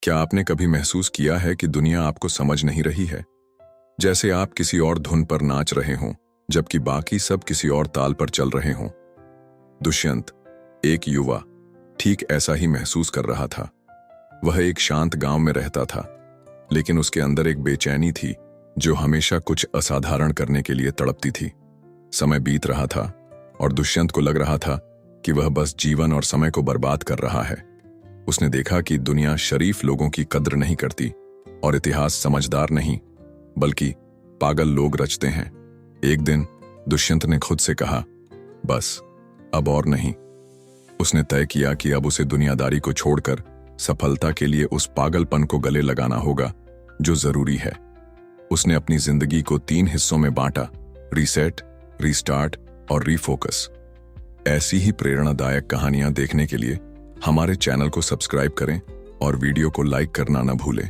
क्या आपने कभी महसूस किया है कि दुनिया आपको समझ नहीं रही है? जैसे आप किसी और धुन पर नाच रहे हों, जबकि बाकी सब किसी और ताल पर चल रहे हों। दुष्यंत, एक युवा, ठीक ऐसा ही महसूस कर रहा था। वह एक शांत गांव में रहता था, लेकिन उसके अंदर एक बेचैनी थी जो हमेशा कुछ असाधारण करने के लिए तड़पती थी। समय बीत रहा था और दुष्यंत को लग रहा था कि वह बस जीवन और समय को बर्बाद कर रहा है। उसने देखा कि दुनिया शरीफ लोगों की कद्र नहीं करती और इतिहास समझदार नहीं, बल्कि पागल लोग रचते हैं। एक दिन दुष्यंत ने खुद से कहा, बस अब और नहीं। उसने तय किया कि अब उसे दुनियादारी को छोड़कर सफलता के लिए उस पागलपन को गले लगाना होगा जो जरूरी है। उसने अपनी जिंदगी को 3 हिस्सों में बांटा: रीसेट, रीस्टार्ट और रीफोकस। ऐसी ही प्रेरणादायक कहानियां देखने के लिए हमारे चैनल को सब्सक्राइब करें और वीडियो को लाइक करना न भूलें,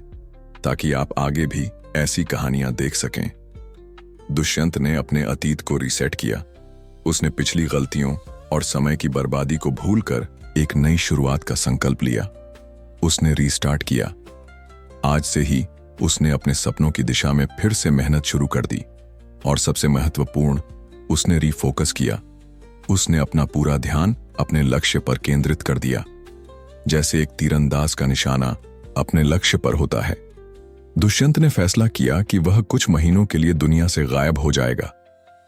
ताकि आप आगे भी ऐसी कहानियां देख सकें। दुष्यंत ने अपने अतीत को रीसेट किया। उसने पिछली गलतियों और समय की बर्बादी को भूलकर एक नई शुरुआत का संकल्प लिया। उसने रीस्टार्ट किया। आज से ही उसने अपने सपनों की दिशा में फिर से मेहनत शुरू कर दी। और सबसे महत्वपूर्ण, उसने रीफोकस किया। उसने अपना पूरा ध्यान अपने लक्ष्य पर केंद्रित कर दिया, जैसे एक तीरंदाज का निशाना अपने लक्ष्य पर होता है। दुष्यंत ने फैसला किया कि वह कुछ महीनों के लिए दुनिया से गायब हो जाएगा।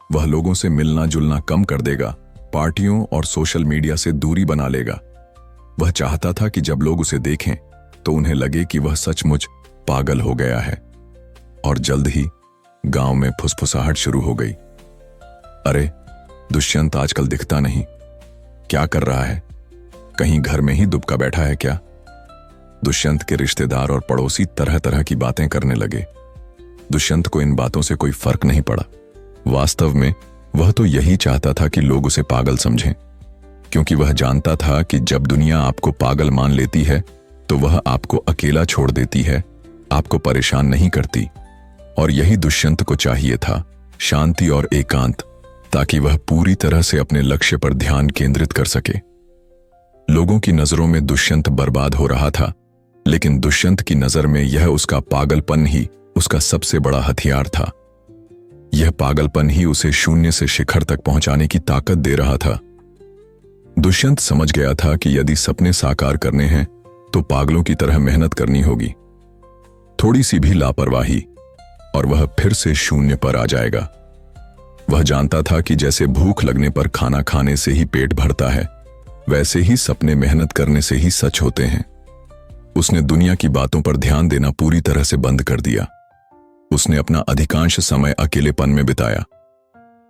वह लोगों से मिलना जुलना कम कर देगा, पार्टियों और सोशल मीडिया से दूरी बना लेगा। वह चाहता था कि जब लोग उसे देखें तो उन्हें लगे कि वह सचमुच पागल हो गया है। और जल्द ही गांव में फुसफुसाहट शुरू हो गई। अरे, दुष्यंत आजकल दिखता नहीं, क्या कर रहा है? कहीं घर में ही दुबका बैठा है क्या? दुष्यंत के रिश्तेदार और पड़ोसी तरह तरह की बातें करने लगे। दुष्यंत को इन बातों से कोई फर्क नहीं पड़ा। वास्तव में वह तो यही चाहता था कि लोग उसे पागल समझें, क्योंकि वह जानता था कि जब दुनिया आपको पागल मान लेती है तो वह आपको अकेला छोड़ देती है, आपको परेशान नहीं करती। और यही दुष्यंत को चाहिए था, शांति और एकांत, ताकि वह पूरी तरह से अपने लक्ष्य पर ध्यान केंद्रित कर सके। लोगों की नजरों में दुष्यंत बर्बाद हो रहा था, लेकिन दुष्यंत की नजर में यह उसका पागलपन ही उसका सबसे बड़ा हथियार था। यह पागलपन ही उसे शून्य से शिखर तक पहुंचाने की ताकत दे रहा था। दुष्यंत समझ गया था कि यदि सपने साकार करने हैं तो पागलों की तरह मेहनत करनी होगी। थोड़ी सी भी लापरवाही और वह फिर से शून्य पर आ जाएगा। वह जानता था कि जैसे भूख लगने पर खाना खाने से ही पेट भरता है, वैसे ही सपने मेहनत करने से ही सच होते हैं। उसने दुनिया की बातों पर ध्यान देना पूरी तरह से बंद कर दिया। उसने अपना अधिकांश समय अकेलेपन में बिताया,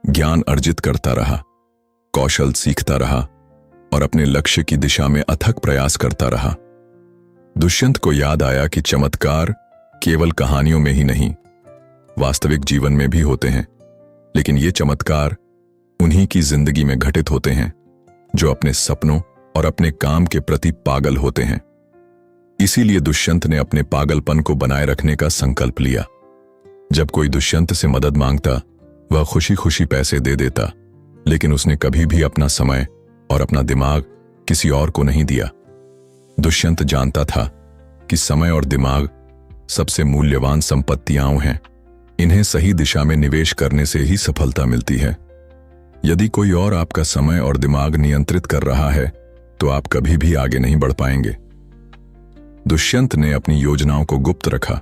ज्ञान अर्जित करता रहा, कौशल सीखता रहा और अपने लक्ष्य की दिशा में अथक प्रयास करता रहा। दुष्यंत को याद आया कि चमत्कार केवल कहानियों में ही नहीं, वास्तविक जीवन में भी होते हैं। लेकिन ये चमत्कार उन्हीं की जिंदगी में घटित होते हैं जो अपने सपनों और अपने काम के प्रति पागल होते हैं। इसीलिए दुष्यंत ने अपने पागलपन को बनाए रखने का संकल्प लिया। जब कोई दुष्यंत से मदद मांगता, वह खुशी खुशी पैसे दे देता, लेकिन उसने कभी भी अपना समय और अपना दिमाग किसी और को नहीं दिया। दुष्यंत जानता था कि समय और दिमाग सबसे मूल्यवान संपत्तियां हैं। इन्हें सही दिशा में निवेश करने से ही सफलता मिलती है। यदि कोई और आपका समय और दिमाग नियंत्रित कर रहा है तो आप कभी भी आगे नहीं बढ़ पाएंगे। दुष्यंत ने अपनी योजनाओं को गुप्त रखा।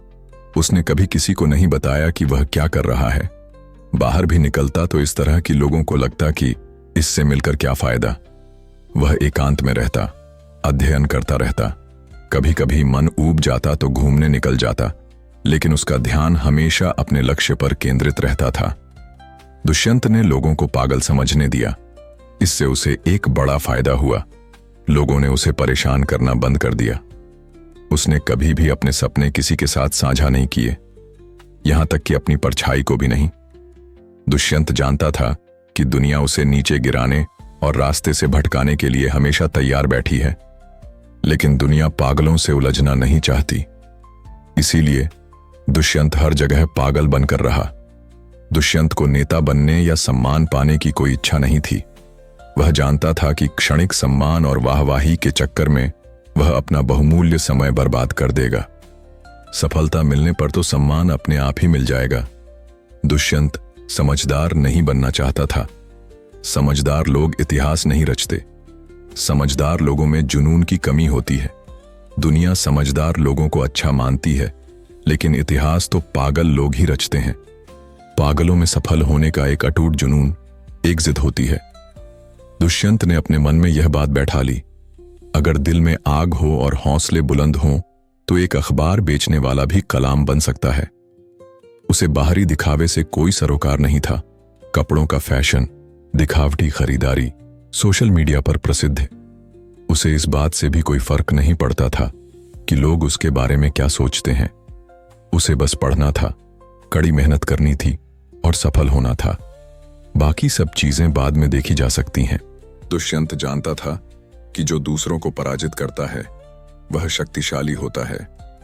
उसने कभी किसी को नहीं बताया कि वह क्या कर रहा है। बाहर भी निकलता तो इस तरह कि लोगों को लगता कि इससे मिलकर क्या फायदा। वह एकांत में रहता, अध्ययन करता रहता। कभी कभी मन ऊब जाता तो घूमने निकल जाता, लेकिन उसका ध्यान हमेशा अपने लक्ष्य पर केंद्रित रहता था। दुष्यंत ने लोगों को पागल समझने दिया। इससे उसे एक बड़ा फायदा हुआ। लोगों ने उसे परेशान करना बंद कर दिया। उसने कभी भी अपने सपने किसी के साथ साझा नहीं किए, यहां तक कि अपनी परछाई को भी नहीं। दुष्यंत जानता था कि दुनिया उसे नीचे गिराने और रास्ते से भटकाने के लिए हमेशा तैयार बैठी है, लेकिन दुनिया पागलों से उलझना नहीं चाहती। इसीलिए दुष्यंत हर जगह पागल बनकर रहा। दुष्यंत को नेता बनने या सम्मान पाने की कोई इच्छा नहीं थी। वह जानता था कि क्षणिक सम्मान और वाहवाही के चक्कर में वह अपना बहुमूल्य समय बर्बाद कर देगा। सफलता मिलने पर तो सम्मान अपने आप ही मिल जाएगा। दुष्यंत समझदार नहीं बनना चाहता था। समझदार लोग इतिहास नहीं रचते। समझदार लोगों में जुनून की कमी होती है। दुनिया समझदार लोगों को अच्छा मानती है, लेकिन इतिहास तो पागल लोग ही रचते हैं। पागलों में सफल होने का एक अटूट जुनून, एक जिद होती है। दुष्यंत ने अपने मन में यह बात बैठा ली, अगर दिल में आग हो और हौसले बुलंद हों तो एक अखबार बेचने वाला भी कलाम बन सकता है। उसे बाहरी दिखावे से कोई सरोकार नहीं था। कपड़ों का फैशन, दिखावटी खरीदारी सोशल मीडिया पर प्रसिद्ध है। उसे इस बात से भी कोई फर्क नहीं पड़ता था कि लोग उसके बारे में क्या सोचते हैं। उसे बस पढ़ना था, कड़ी मेहनत करनी थी और सफल होना था। बाकी सब चीजें बाद में देखी जा सकती हैं। दुष्यंत जानता था कि जो दूसरों को पराजित करता है वह शक्तिशाली होता है,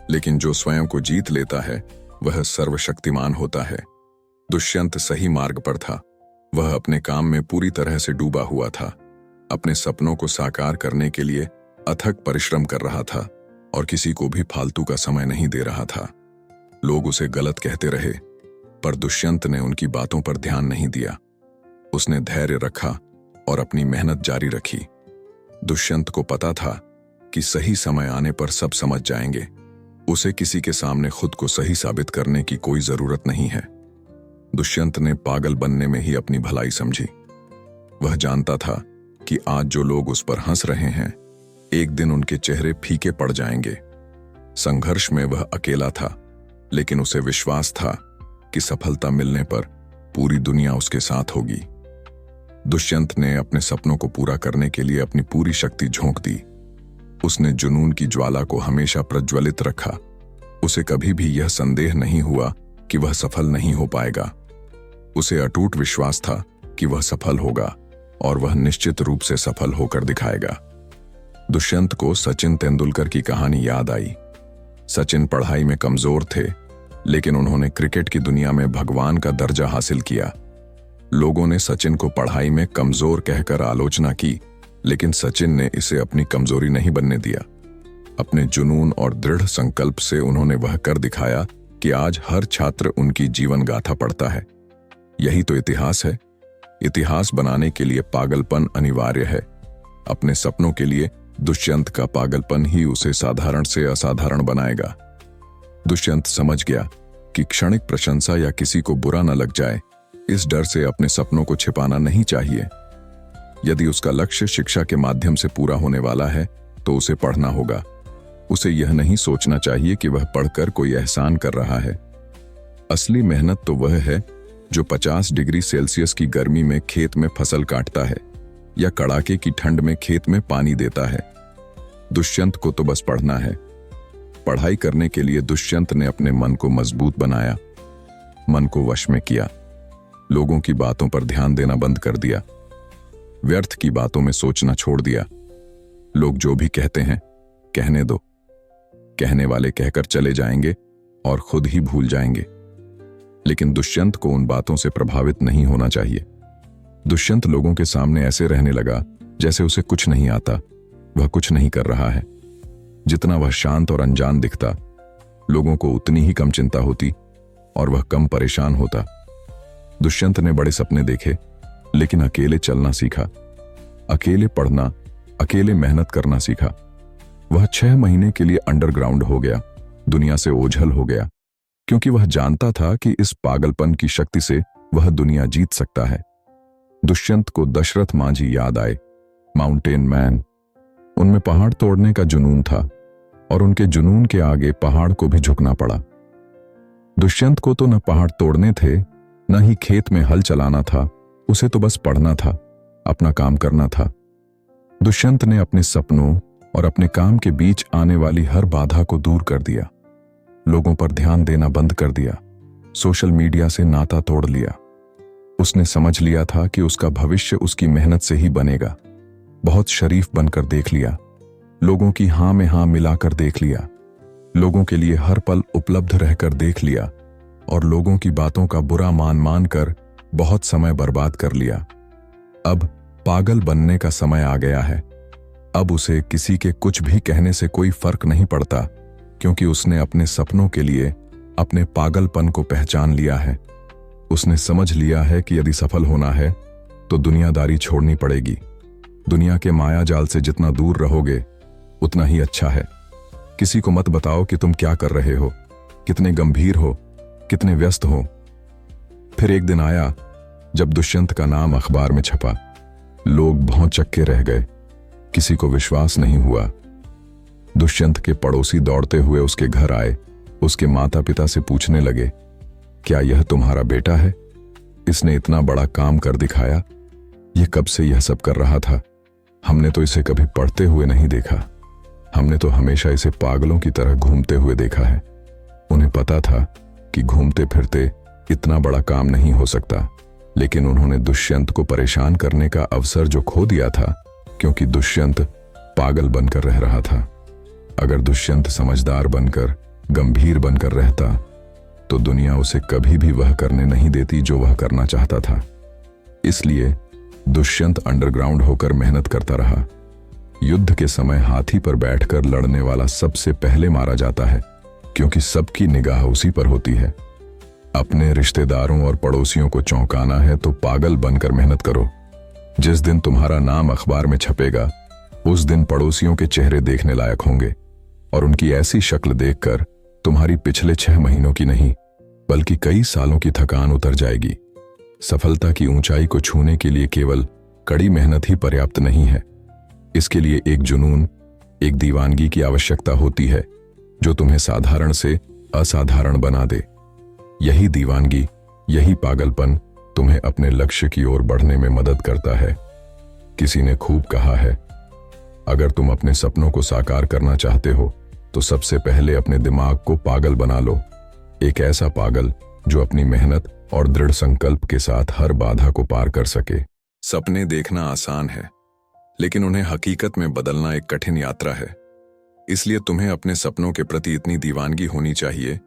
लेकिन जो स्वयं को जीत लेता है वह सर्वशक्तिमान होता है। दुष्यंत सही मार्ग पर था। वह अपने काम में पूरी तरह से डूबा हुआ था। अपने सपनों को साकार करने के लिए अथक परिश्रम कर रहा था और किसी को भी फालतू का समय नहीं दे रहा था। लोग उसे गलत कहते रहे, पर दुष्यंत ने उनकी बातों पर ध्यान नहीं दिया। उसने धैर्य रखा और अपनी मेहनत जारी रखी। दुष्यंत को पता था कि सही समय आने पर सब समझ जाएंगे। उसे किसी के सामने खुद को सही साबित करने की कोई जरूरत नहीं है। दुष्यंत ने पागल बनने में ही अपनी भलाई समझी। वह जानता था कि आज जो लोग उस पर हंस रहे हैं, एक दिन उनके चेहरे फीके पड़ जाएंगे। संघर्ष में वह अकेला था, लेकिन उसे विश्वास था कि सफलता मिलने पर पूरी दुनिया उसके साथ होगी। दुष्यंत ने अपने सपनों को पूरा करने के लिए अपनी पूरी शक्ति झोंक दी। उसने जुनून की ज्वाला को हमेशा प्रज्वलित रखा। उसे कभी भी यह संदेह नहीं हुआ कि वह सफल नहीं हो पाएगा। उसे अटूट विश्वास था कि वह सफल होगा और वह निश्चित रूप से सफल होकर दिखाएगा। दुष्यंत को सचिन तेंदुलकर की कहानी याद आई। सचिन पढ़ाई में कमजोर थे, लेकिन उन्होंने क्रिकेट की दुनिया में भगवान का दर्जा हासिल किया। लोगों ने सचिन को पढ़ाई में कमजोर कहकर आलोचना की, लेकिन सचिन ने इसे अपनी कमजोरी नहीं बनने दिया। अपने जुनून और दृढ़ संकल्प से उन्होंने वह कर दिखाया कि आज हर छात्र उनकी जीवन गाथा पढ़ता है। यही तो इतिहास है। इतिहास बनाने के लिए पागलपन अनिवार्य है। अपने सपनों के लिए दुष्यंत का पागलपन ही उसे साधारण से असाधारण बनाएगा। दुष्यंत समझ गया कि क्षणिक प्रशंसा या किसी को बुरा न लग जाए, इस डर से अपने सपनों को छिपाना नहीं चाहिए। यदि उसका लक्ष्य शिक्षा के माध्यम से पूरा होने वाला है तो उसे पढ़ना होगा। उसे यह नहीं सोचना चाहिए कि वह पढ़कर कोई एहसान कर रहा है। असली मेहनत तो वह है जो 50 डिग्री सेल्सियस की गर्मी में खेत में फसल काटता है या कड़ाके की ठंड में खेत में पानी देता है। दुष्यंत को तो बस पढ़ना है। पढ़ाई करने के लिए दुष्यंत ने अपने मन को मजबूत बनाया, मन को वश में किया, लोगों की बातों पर ध्यान देना बंद कर दिया, व्यर्थ की बातों में सोचना छोड़ दिया। लोग जो भी कहते हैं कहने दो। कहने वाले कहकर चले जाएंगे और खुद ही भूल जाएंगे। लेकिन दुष्यंत को उन बातों से प्रभावित नहीं होना चाहिए। दुष्यंत लोगों के सामने ऐसे रहने लगा जैसे उसे कुछ नहीं आता, वह कुछ नहीं कर रहा है। जितना वह शांत और अनजान दिखता, लोगों को उतनी ही कम चिंता होती और वह कम परेशान होता। दुष्यंत ने बड़े सपने देखे, लेकिन अकेले चलना सीखा, अकेले पढ़ना, अकेले मेहनत करना सीखा। वह 6 महीने के लिए अंडरग्राउंड हो गया, दुनिया से ओझल हो गया, क्योंकि वह जानता था कि इस पागलपन की शक्ति से वह दुनिया जीत सकता है। दुष्यंत को दशरथ मांझी याद आए, माउंटेन मैन। उनमें पहाड़ तोड़ने का जुनून था और उनके जुनून के आगे पहाड़ को भी झुकना पड़ा। दुष्यंत को तो न पहाड़ तोड़ने थे, न ही खेत में हल चलाना था। उसे तो बस पढ़ना था, अपना काम करना था। दुष्यंत ने अपने सपनों और अपने काम के बीच आने वाली हर बाधा को दूर कर दिया। लोगों पर ध्यान देना बंद कर दिया, सोशल मीडिया से नाता तोड़ लिया। उसने समझ लिया था कि उसका भविष्य उसकी मेहनत से ही बनेगा। बहुत शरीफ बनकर देख लिया, लोगों की हां में हां मिलाकर देख लिया, लोगों के लिए हर पल उपलब्ध रहकर देख लिया और लोगों की बातों का बुरा मान कर बहुत समय बर्बाद कर लिया। अब पागल बनने का समय आ गया है। अब उसे किसी के कुछ भी कहने से कोई फर्क नहीं पड़ता, क्योंकि उसने अपने सपनों के लिए अपने पागलपन को पहचान लिया है। उसने समझ लिया है कि यदि सफल होना है तो दुनियादारी छोड़नी पड़ेगी। दुनिया के माया जाल से जितना दूर रहोगे उतना ही अच्छा है। किसी को मत बताओ कि तुम क्या कर रहे हो, कितने गंभीर हो, कितने व्यस्त हो। फिर एक दिन आया जब दुष्यंत का नाम अखबार में छपा। लोग भौंचक्के रह गए, किसी को विश्वास नहीं हुआ। दुष्यंत के पड़ोसी दौड़ते हुए उसके घर आए, उसके माता पिता से पूछने लगे, क्या यह तुम्हारा बेटा है? इसने इतना बड़ा काम कर दिखाया। यह कब से यह सब कर रहा था? हमने तो इसे कभी पढ़ते हुए नहीं देखा। हमने तो हमेशा इसे पागलों की तरह घूमते हुए देखा है। उन्हें पता था कि घूमते फिरते इतना बड़ा काम नहीं हो सकता, लेकिन उन्होंने दुष्यंत को परेशान करने का अवसर जो खो दिया था, क्योंकि दुष्यंत पागल बनकर रह रहा था। अगर दुष्यंत समझदार बनकर, गंभीर बनकर रहता तो दुनिया उसे कभी भी वह करने नहीं देती जो वह करना चाहता था। इसलिए दुष्यंत अंडरग्राउंड होकर मेहनत करता रहा। युद्ध के समय हाथी पर बैठकर लड़ने वाला सबसे पहले मारा जाता है, क्योंकि सबकी निगाह उसी पर होती है। अपने रिश्तेदारों और पड़ोसियों को चौंकाना है तो पागल बनकर मेहनत करो। जिस दिन तुम्हारा नाम अखबार में छपेगा, उस दिन पड़ोसियों के चेहरे देखने लायक होंगे, और उनकी ऐसी शक्ल देखकर तुम्हारी पिछले 6 महीनों की नहीं बल्कि कई सालों की थकान उतर जाएगी। सफलता की ऊंचाई को छूने के लिए केवल कड़ी मेहनत ही पर्याप्त नहीं है। इसके लिए एक जुनून, एक दीवानगी की आवश्यकता होती है, जो तुम्हें साधारण से असाधारण बना दे। यही दीवानगी, यही पागलपन तुम्हें अपने लक्ष्य की ओर बढ़ने में मदद करता है। किसी ने खूब कहा है, अगर तुम अपने सपनों को साकार करना चाहते हो तो सबसे पहले अपने दिमाग को पागल बना लो। एक ऐसा पागल जो अपनी मेहनत और दृढ़ संकल्प के साथ हर बाधा को पार कर सके। सपने देखना आसान है, लेकिन उन्हें हकीकत में बदलना एक कठिन यात्रा है। इसलिए तुम्हें अपने सपनों के प्रति इतनी दीवानगी होनी चाहिए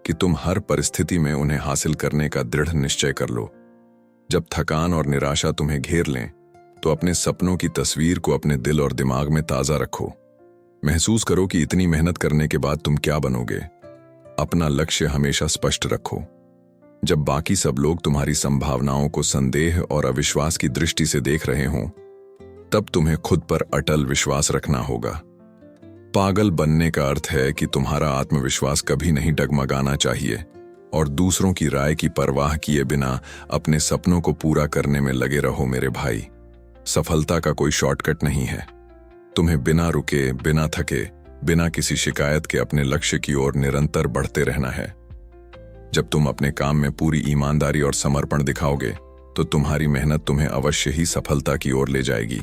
कि तुम हर परिस्थिति में उन्हें हासिल करने का दृढ़ निश्चय कर लो। जब थकान और निराशा तुम्हें घेर लें, तो अपने सपनों की तस्वीर को अपने दिल और दिमाग में ताजा रखो। महसूस करो कि इतनी मेहनत करने के बाद तुम क्या बनोगे। अपना लक्ष्य हमेशा स्पष्ट रखो। जब बाकी सब लोग तुम्हारी संभावनाओं को संदेह और अविश्वास की दृष्टि से देख रहे हों, तब तुम्हें खुद पर अटल विश्वास रखना होगा। पागल बनने का अर्थ है कि तुम्हारा आत्मविश्वास कभी नहीं डगमगाना चाहिए और दूसरों की राय की परवाह किए बिना अपने सपनों को पूरा करने में लगे रहो मेरे भाई। सफलता का कोई शॉर्टकट नहीं है। तुम्हें बिना रुके, बिना थके, बिना किसी शिकायत के अपने लक्ष्य की ओर निरंतर बढ़ते रहना है। जब तुम अपने काम में पूरी ईमानदारी और समर्पण दिखाओगे, तो तुम्हारी मेहनत तुम्हें अवश्य ही सफलता की ओर ले जाएगी।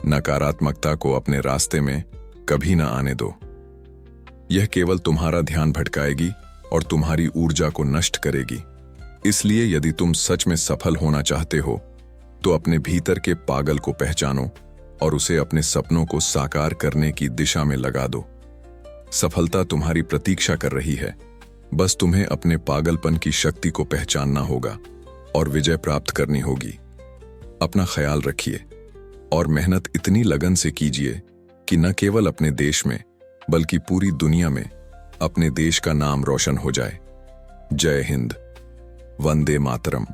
नकारात्मकता को अपने रास्ते में कभी ना आने दो। यह केवल तुम्हारा ध्यान भटकाएगी और तुम्हारी ऊर्जा को नष्ट करेगी। इसलिए यदि तुम सच में सफल होना चाहते हो, तो अपने भीतर के पागल को पहचानो और उसे अपने सपनों को साकार करने की दिशा में लगा दो। सफलता तुम्हारी प्रतीक्षा कर रही है। बस तुम्हें अपने पागलपन की शक्ति को पहचानना होगा और विजय प्राप्त करनी होगी। अपना ख्याल रखिए और मेहनत इतनी लगन से कीजिए कि न केवल अपने देश में बल्कि पूरी दुनिया में अपने देश का नाम रोशन हो जाए। जय हिंद, वंदे मातरम।